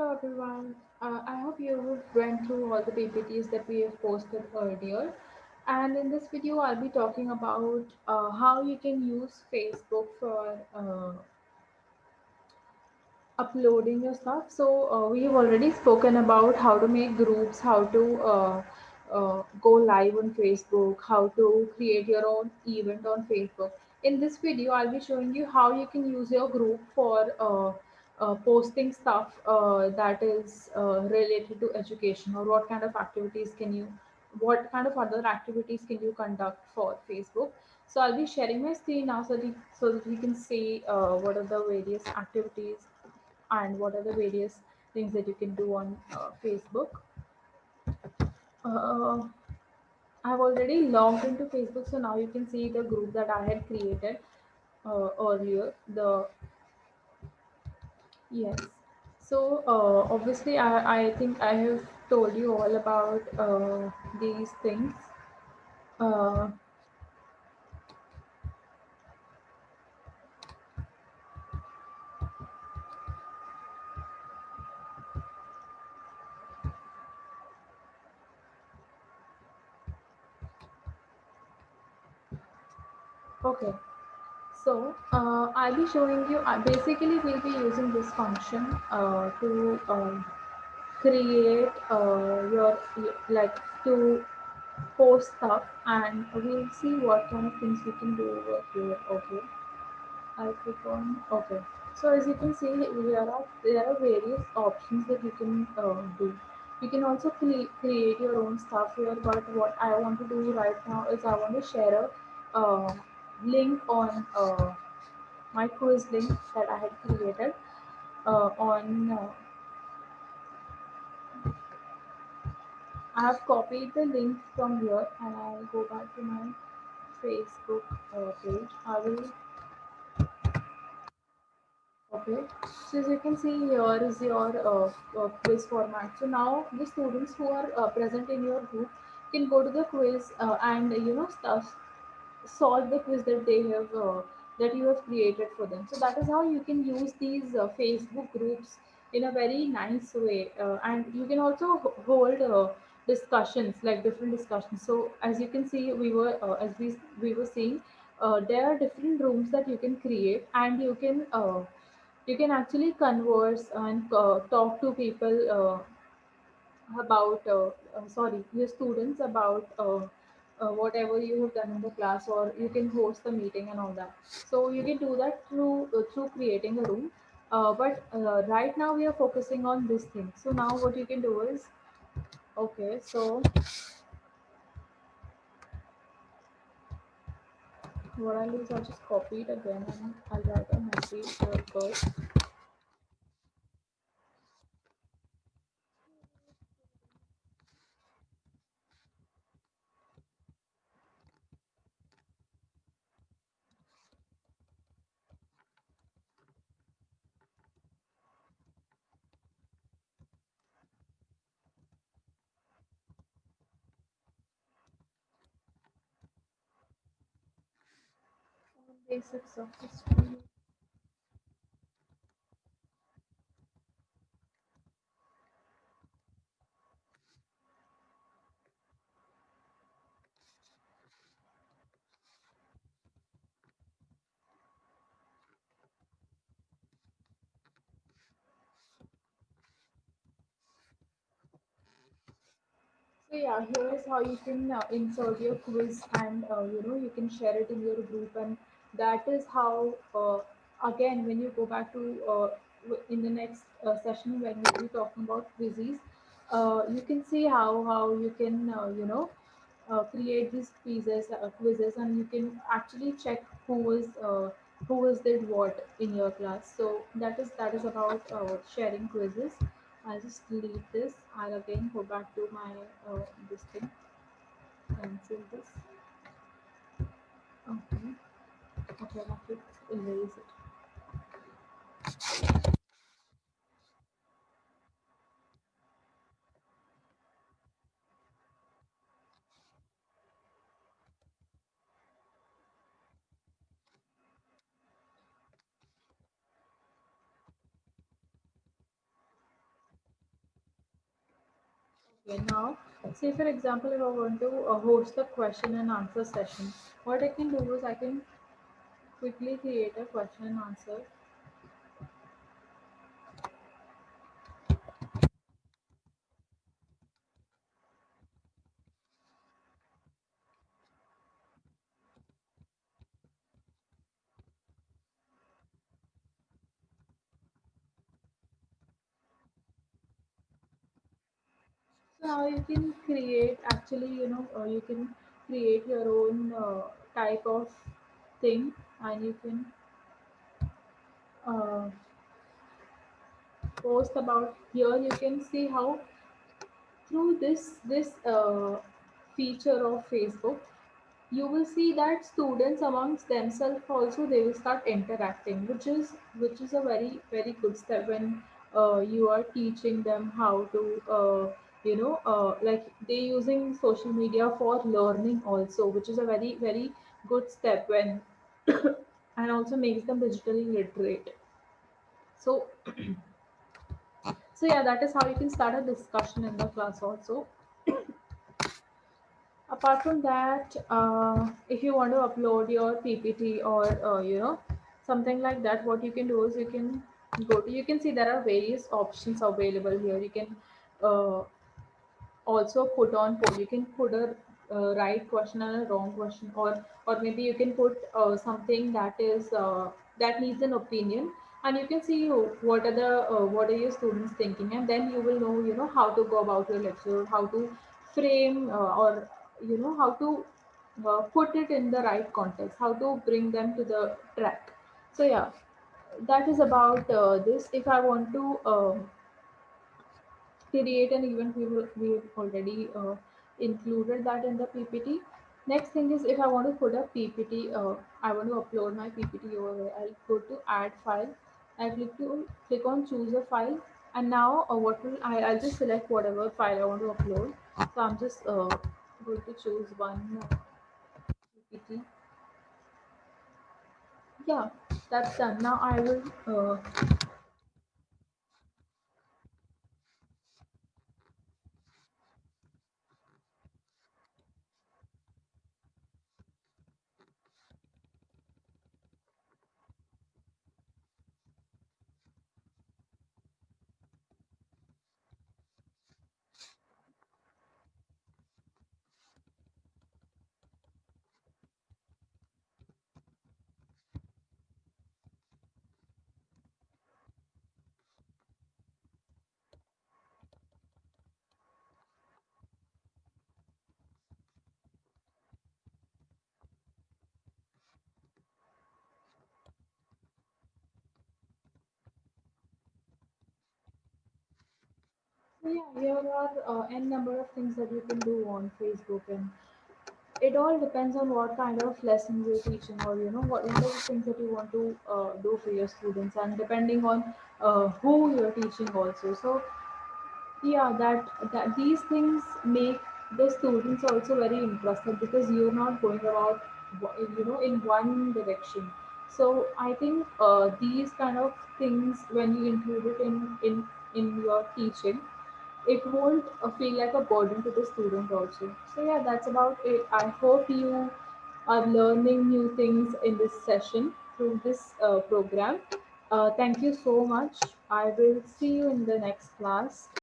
Hello everyone. I hope you went through all the PPTs that we have posted earlier. And in this video, I'll be talking about how you can use Facebook for uploading your stuff. So we have already spoken about how to make groups, how to go live on Facebook, how to create your own event on Facebook. In this video, I'll be showing you how you can use your group for posting stuff that is related to education, or what kind of activities can you, what kind of other activities can you conduct for Facebook. So I'll be sharing my screen now so that we can see what are the various activities and what are the various things that you can do on Facebook. Uh, I've already logged into Facebook, so now you can see the group that I had created earlier. The yes. So obviously, I think I have told you all about these things. Uh, okay. So I'll be showing you. Basically, we'll be using this function to create like to post stuff, and we'll see what kind of things we can do over here. Okay, I'll click on okay. So as you can see, there are various options that you can do. You can also create your own stuff here, but what I want to do right now is I want to share a link on my quiz link that I had created on I have copied the link from here, and I'll go back to my Facebook page. I will okay. So as you can see, here is your quiz format. So now the students who are present in your group can go to the quiz and stuff solve the quiz that they have that you have created for them. So that is how you can use these Facebook groups in a very nice way, and you can also hold discussions, like different discussions. So as you can see, we were seeing there are different rooms that you can create, and you can actually converse and talk to people about sorry your students about whatever you have done in the class, or you can host the meeting and all that. So you can do that through creating a room, but right now we are focusing on this thing. So now what you can do is okay. So what I'll do is I'll just copy it again, and I'll write a message first. Basics of history. So yeah, here is how you can insert your quiz, and you can share it in your group, and that is how again when you go back to in the next session when we'll be talking about quizzes, you can see how you can create these quizzes, and you can actually check who was did what in your class. So that is about sharing quizzes. I'll just delete this. I'll again go back to my this thing, cancel this. Okay, okay, I have to erase it. Okay, now, say for example, if I want to host a question and answer session, what I can do is I can quickly create a question and answer. So now you can create, actually, you can create your own type of thing, and you can uh, post about here. You can see how through this feature of Facebook, you will see that students amongst themselves also they will start interacting, which is a very good step when you are teaching them how to like they using social media for learning also, which is a very good step when and also makes them digitally literate. So so yeah, that is how you can start a discussion in the class also. Apart from that, if you want to upload your PPT or something like that, what you can do is you can you can see there are various options available here. You can uh, also put on poll. You can put a right question and a wrong question, or maybe you can put something that needs an opinion, and you can see what are your students thinking, and then you will know how to go about your lecture, how to frame or how to put it in the right context, how to bring them to the track. So yeah, that is about this. If I want to create an event, we've already included that in the PPT. Next thing is, if I want to put a PPT, I want to upload my PPT over here. I'll go to add file. I click on choose a file, and now I'll just select whatever file I want to upload. So I'm just going to choose one PPT. Yeah, that's done. Now I will so yeah, here are n number of things that you can do on Facebook, and it all depends on what kind of lessons you're teaching, or what are the things that you want to do for your students, and depending on who you're teaching also. So yeah, that these things make the students also very interested, because you're not going about in one direction. So I think these kind of things, when you include it in your teaching, it won't feel like a burden to the student also. So yeah, that's about it. I hope you are learning new things in this session through this program. Thank you so much. I will see you in the next class.